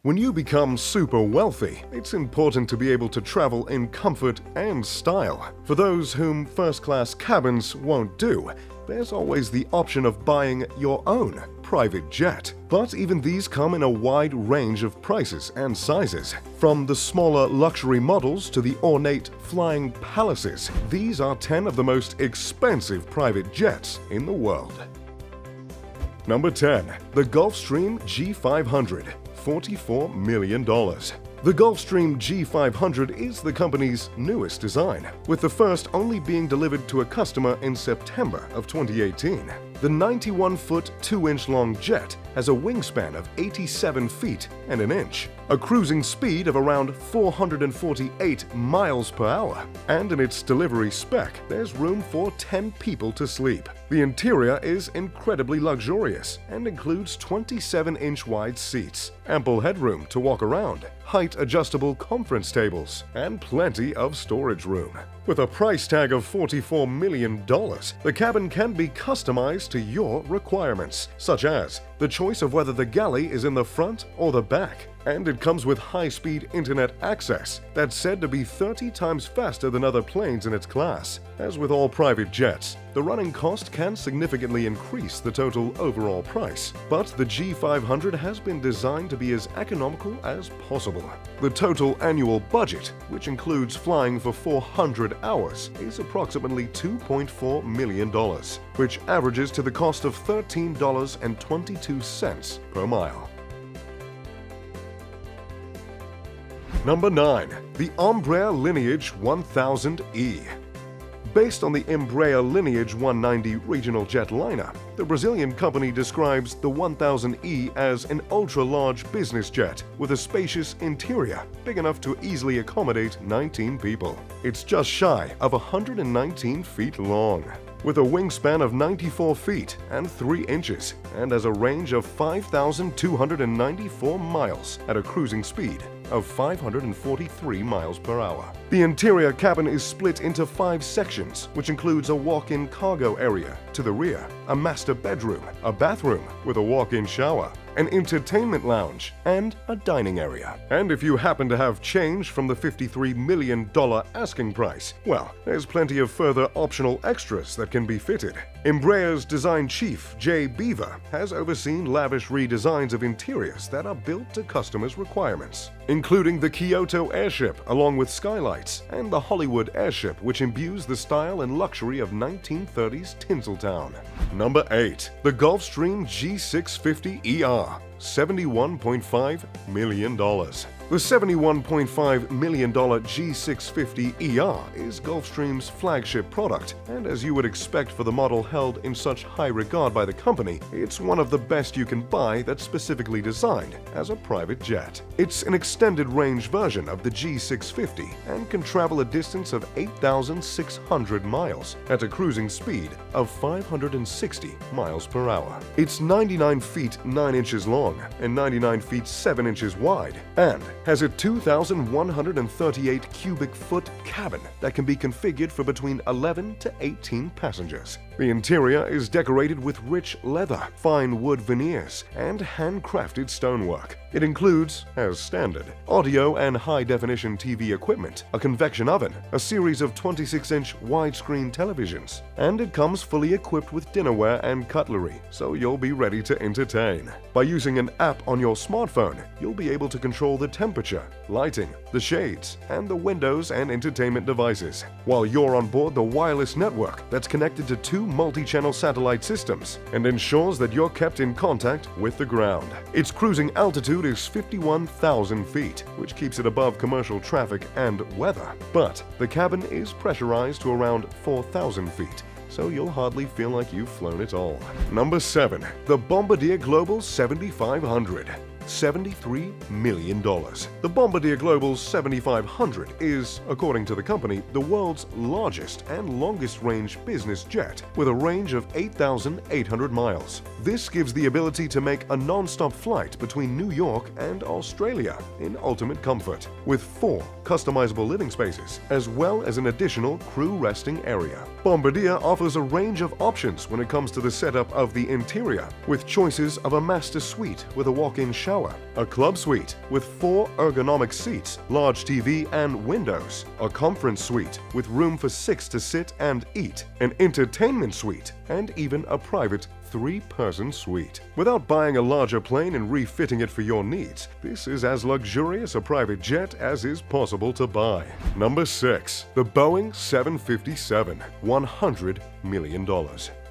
When you become super wealthy, it's important to be able to travel in comfort and style. For those whom first-class cabins won't do, there's always the option of buying your own private jet. But even these come in a wide range of prices and sizes. From the smaller luxury models to the ornate flying palaces, these are 10 of the most expensive private jets in the world. Number 10. The Gulfstream G500, $44 million. The Gulfstream G500 is the company's newest design, with the first only being delivered to a customer in September of 2018. The 91-foot, 2-inch long jet has a wingspan of 87 feet and an inch, a cruising speed of around 448 miles per hour, and in its delivery spec, there's room for 10 people to sleep. The interior is incredibly luxurious and includes 27-inch wide seats, ample headroom to walk around, height-adjustable conference tables, and plenty of storage room. With a price tag of $44 million, the cabin can be customized to your requirements, such as the choice of whether the galley is in the front or the back. And it comes with high-speed internet access that's said to be 30 times faster than other planes in its class. As with all private jets, the running cost can significantly increase the total overall price, but the G500 has been designed to be as economical as possible. The total annual budget, which includes flying for 400 hours, is approximately $2.4 million, which averages to the cost of $13.22 per mile. Number 9. The Embraer Lineage 1000E. Based on the Embraer Lineage 190 regional jetliner, the Brazilian company describes the 1000E as an ultra-large business jet with a spacious interior big enough to easily accommodate 19 people. It's just shy of 119 feet long, with a wingspan of 94 feet and 3 inches, and has a range of 5,294 miles at a cruising speed of 543 miles per hour. The interior cabin is split into 5 sections, which includes a walk-in cargo area to the rear, a master bedroom, a bathroom with a walk-in shower, an entertainment lounge, and a dining area. And if you happen to have change from the $53 million asking price, well, there's plenty of further optional extras that can be fitted. Embraer's design chief, Jay Beaver, has overseen lavish redesigns of interiors that are built to customers' requirements, including the Kyoto airship along with skylights, and the Hollywood airship, which imbues the style and luxury of 1930s Tinseltown. Number 8. The Gulfstream G650ER, $71.5 million. The $71.5 million G650ER is Gulfstream's flagship product, and as you would expect for the model held in such high regard by the company, it's one of the best you can buy that's specifically designed as a private jet. It's an extended range version of the G650 and can travel a distance of 8,600 miles at a cruising speed of 560 miles per hour. It's 99 feet 9 inches long and 99 feet 7 inches wide, and has a 2,138 cubic foot cabin that can be configured for between 11 to 18 passengers. The interior is decorated with rich leather, fine wood veneers, and handcrafted stonework. It includes, as standard, audio and high-definition TV equipment, a convection oven, a series of 26-inch widescreen televisions, and it comes fully equipped with dinnerware and cutlery, so you'll be ready to entertain. By using an app on your smartphone, you'll be able to control the temperature, lighting, the shades, and the windows and entertainment devices, while you're on board the wireless network that's connected to 2 multi-channel satellite systems and ensures that you're kept in contact with the ground. Its cruising altitude is 51,000 feet, which keeps it above commercial traffic and weather. But the cabin is pressurized to around 4,000 feet, so you'll hardly feel like you've flown it all. Number 7. The Bombardier Global 7500. $73 million. The Bombardier Global 7500 is, according to the company, the world's largest and longest-range business jet, with a range of 8,800 miles. This gives the ability to make a non-stop flight between New York and Australia in ultimate comfort, with 4 customizable living spaces, as well as an additional crew resting area. Bombardier offers a range of options when it comes to the setup of the interior, with choices of a master suite with a walk-in shower, shower, a club suite with 4 ergonomic seats, large TV and windows, a conference suite with room for 6 to sit and eat, an entertainment suite, and even a private 3-person suite. Without buying a larger plane and refitting it for your needs, this is as luxurious a private jet as is possible to buy. Number 6. The Boeing 757, $100 million.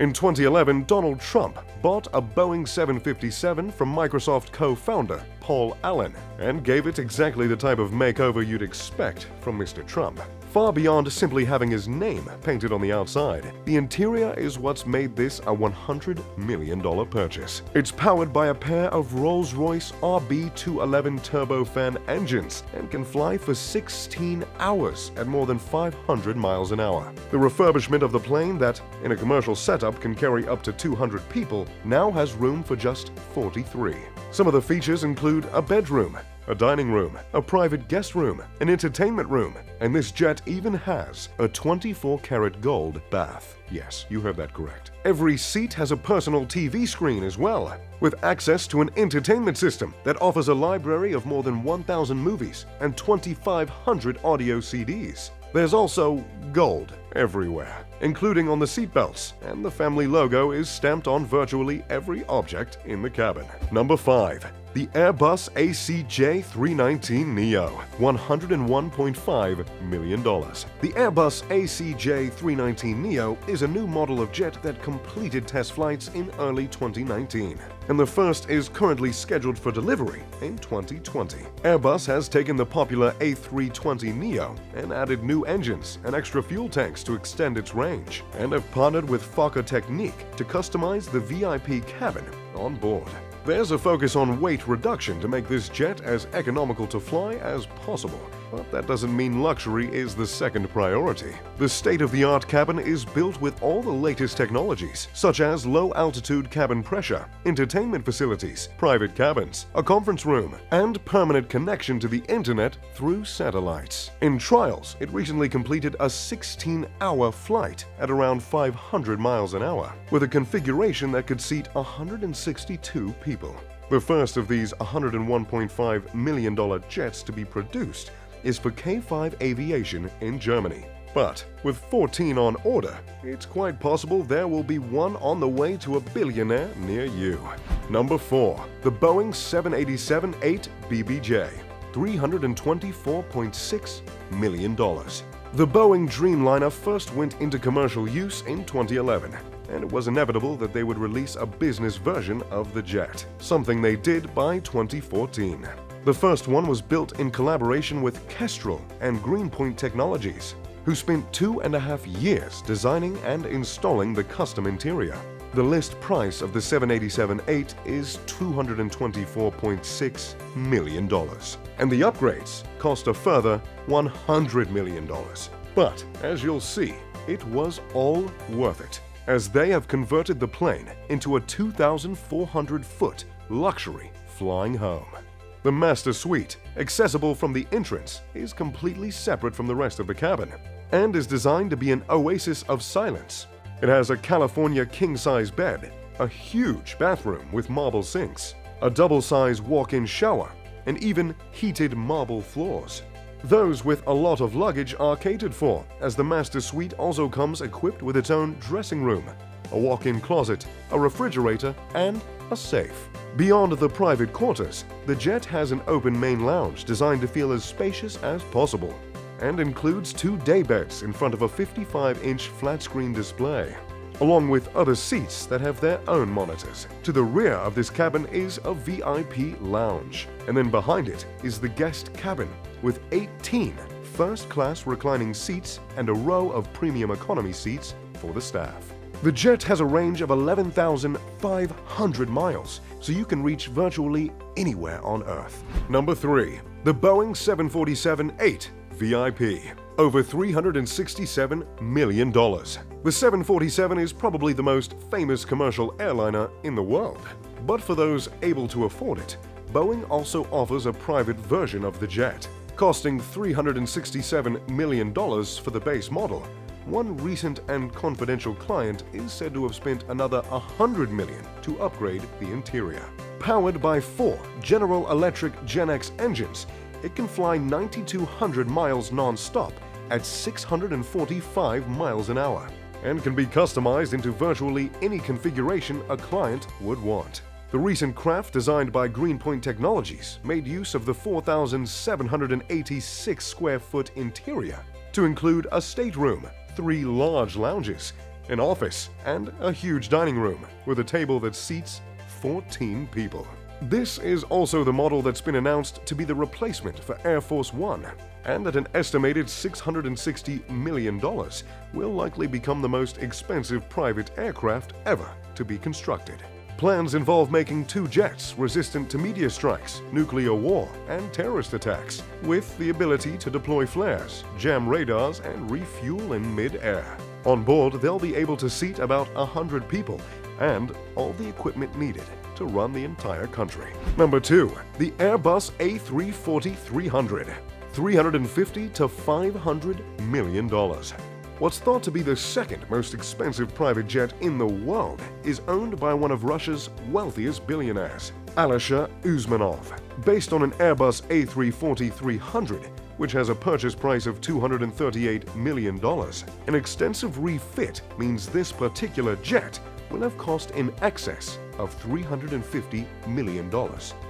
In 2011, Donald Trump bought a Boeing 757 from Microsoft co-founder Paul Allen and gave it exactly the type of makeover you'd expect from Mr. Trump. Far beyond simply having his name painted on the outside, the interior is what's made this a $100 million purchase. It's powered by a pair of Rolls-Royce RB211 turbofan engines and can fly for 16 hours at more than 500 miles an hour. The refurbishment of the plane that, in a commercial setup, can carry up to 200 people now has room for just 43. Some of the features include a bedroom, a dining room, a private guest room, an entertainment room, and this jet even has a 24-karat gold bath. Yes, you heard that correct. Every seat has a personal TV screen as well, with access to an entertainment system that offers a library of more than 1,000 movies and 2,500 audio CDs. There's also gold everywhere, including on the seatbelts, and the family logo is stamped on virtually every object in the cabin. Number 5. The Airbus ACJ319neo, $101.5 million. The Airbus ACJ319neo is a new model of jet that completed test flights in early 2019, and the first is currently scheduled for delivery in 2020. Airbus has taken the popular A320neo and added new engines and extra fuel tanks to extend its range, and have partnered with Fokker Technique to customize the VIP cabin on board. There's a focus on weight reduction to make this jet as economical to fly as possible, but that doesn't mean luxury is the second priority. The state-of-the-art cabin is built with all the latest technologies, such as low-altitude cabin pressure, entertainment facilities, private cabins, a conference room, and permanent connection to the internet through satellites. In trials, it recently completed a 16-hour flight at around 500 miles an hour, with a configuration that could seat 162 people. The first of these $101.5 million jets to be produced is for K5 Aviation in Germany. But with 14 on order, it's quite possible there will be one on the way to a billionaire near you. Number 4. The Boeing 787-8 BBJ, $324.6 million. The Boeing Dreamliner first went into commercial use in 2011. And it was inevitable that they would release a business version of the jet, something they did by 2014. The first one was built in collaboration with Kestrel and Greenpoint Technologies, who spent 2.5 years designing and installing the custom interior. The list price of the 787-8 is $224.6 million, and the upgrades cost a further $100 million. But, as you'll see, it was all worth it, as they have converted the plane into a 2,400-foot luxury flying home. The Master Suite, accessible from the entrance, is completely separate from the rest of the cabin and is designed to be an oasis of silence. It has a California king-size bed, a huge bathroom with marble sinks, a double-size walk-in shower, and even heated marble floors. Those with a lot of luggage are catered for, as the Master Suite also comes equipped with its own dressing room, a walk-in closet, a refrigerator, and a safe. Beyond the private quarters, the jet has an open main lounge designed to feel as spacious as possible, and includes 2 daybeds in front of a 55-inch flat-screen display, along with other seats that have their own monitors. To the rear of this cabin is a VIP lounge, and then behind it is the guest cabin, with 18 first-class reclining seats and a row of premium economy seats for the staff. The jet has a range of 11,500 miles, so you can reach virtually anywhere on Earth. Number 3. The Boeing 747-8 VIP, over $367 million. The 747 is probably the most famous commercial airliner in the world, but for those able to afford it, Boeing also offers a private version of the jet, costing $367 million for the base model. One recent and confidential client is said to have spent another $100 million to upgrade the interior. Powered by 4 General Electric Gen X engines, it can fly 9,200 miles non-stop at 645 miles an hour and can be customized into virtually any configuration a client would want. The recent craft, designed by Greenpoint Technologies, made use of the 4,786 square foot interior to include a stateroom, 3 large lounges, an office, and a huge dining room with a table that seats 14 people. This is also the model that's been announced to be the replacement for Air Force One, and at an estimated $660 million, will likely become the most expensive private aircraft ever to be constructed. Plans involve making 2 jets resistant to meteor strikes, nuclear war, and terrorist attacks, with the ability to deploy flares, jam radars, and refuel in mid-air. On board, they'll be able to seat about 100 people and all the equipment needed to run the entire country. Number 2. The Airbus A340-300, $350 to $500 million. What's thought to be the second most expensive private jet in the world is owned by one of Russia's wealthiest billionaires, Alisher Usmanov. Based on an Airbus A340-300, which has a purchase price of $238 million, an extensive refit means this particular jet will have cost in excess of $350 million,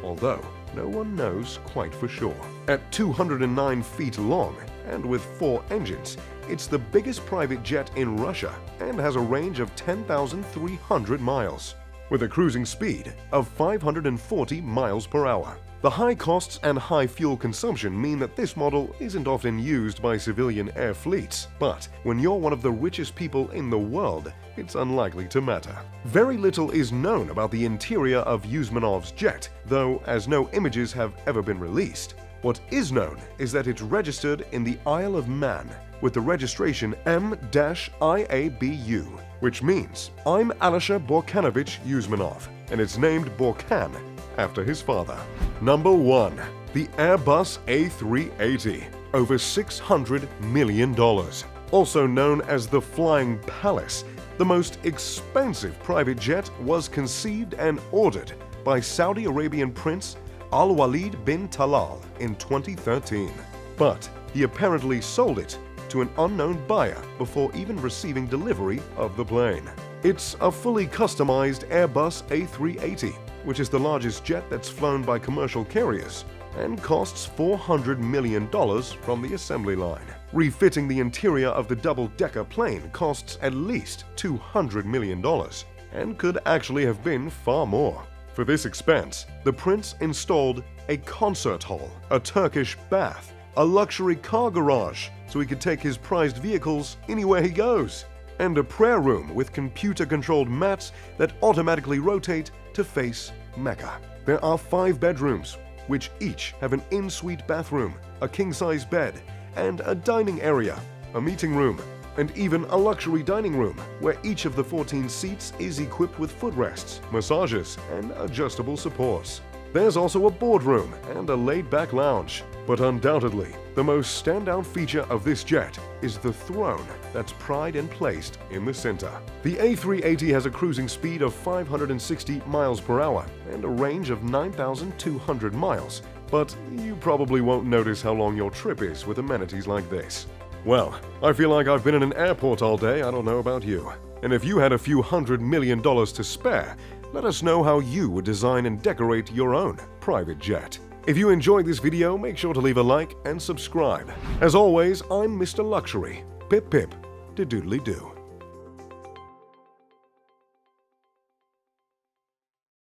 although no one knows quite for sure. At 209 feet long and with 4 engines, it's the biggest private jet in Russia and has a range of 10,300 miles, with a cruising speed of 540 miles per hour. The high costs and high fuel consumption mean that this model isn't often used by civilian air fleets, but when you're one of the richest people in the world, it's unlikely to matter. Very little is known about the interior of Usmanov's jet, though as no images have ever been released. What is known is that it's registered in the Isle of Man with the registration M-IABU, which means I'm Alisher Borkanovich Usmanov, and it's named Borkan after his father. Number 1. The Airbus A380, over $600 million. Also known as the Flying Palace, the most expensive private jet was conceived and ordered by Saudi Arabian Prince Al-Walid bin Talal in 2013. But he apparently sold it to an unknown buyer before even receiving delivery of the plane. It's a fully customized Airbus A380, which is the largest jet that's flown by commercial carriers and costs $400 million from the assembly line. Refitting the interior of the double-decker plane costs at least $200 million and could actually have been far more. For this expense, the prince installed a concert hall, a Turkish bath, a luxury car garage so he could take his prized vehicles anywhere he goes, and a prayer room with computer-controlled mats that automatically rotate to face Mecca. There are 5 bedrooms, which each have an in-suite bathroom, a king-size bed, and a dining area, a meeting room, and even a luxury dining room where each of the 14 seats is equipped with footrests, massages, and adjustable supports. There's also a boardroom and a laid-back lounge. But undoubtedly, the most standout feature of this jet is the throne that's pried and placed in the center. The A380 has a cruising speed of 560 miles per hour and a range of 9,200 miles, but you probably won't notice how long your trip is with amenities like this. Well, I feel like I've been in an airport all day, I don't know about you. And if you had a few $100 million to spare, let us know how you would design and decorate your own private jet. If you enjoyed this video, make sure to leave a like and subscribe. As always, I'm Mr. Luxury. Pip pip, de doodly doo.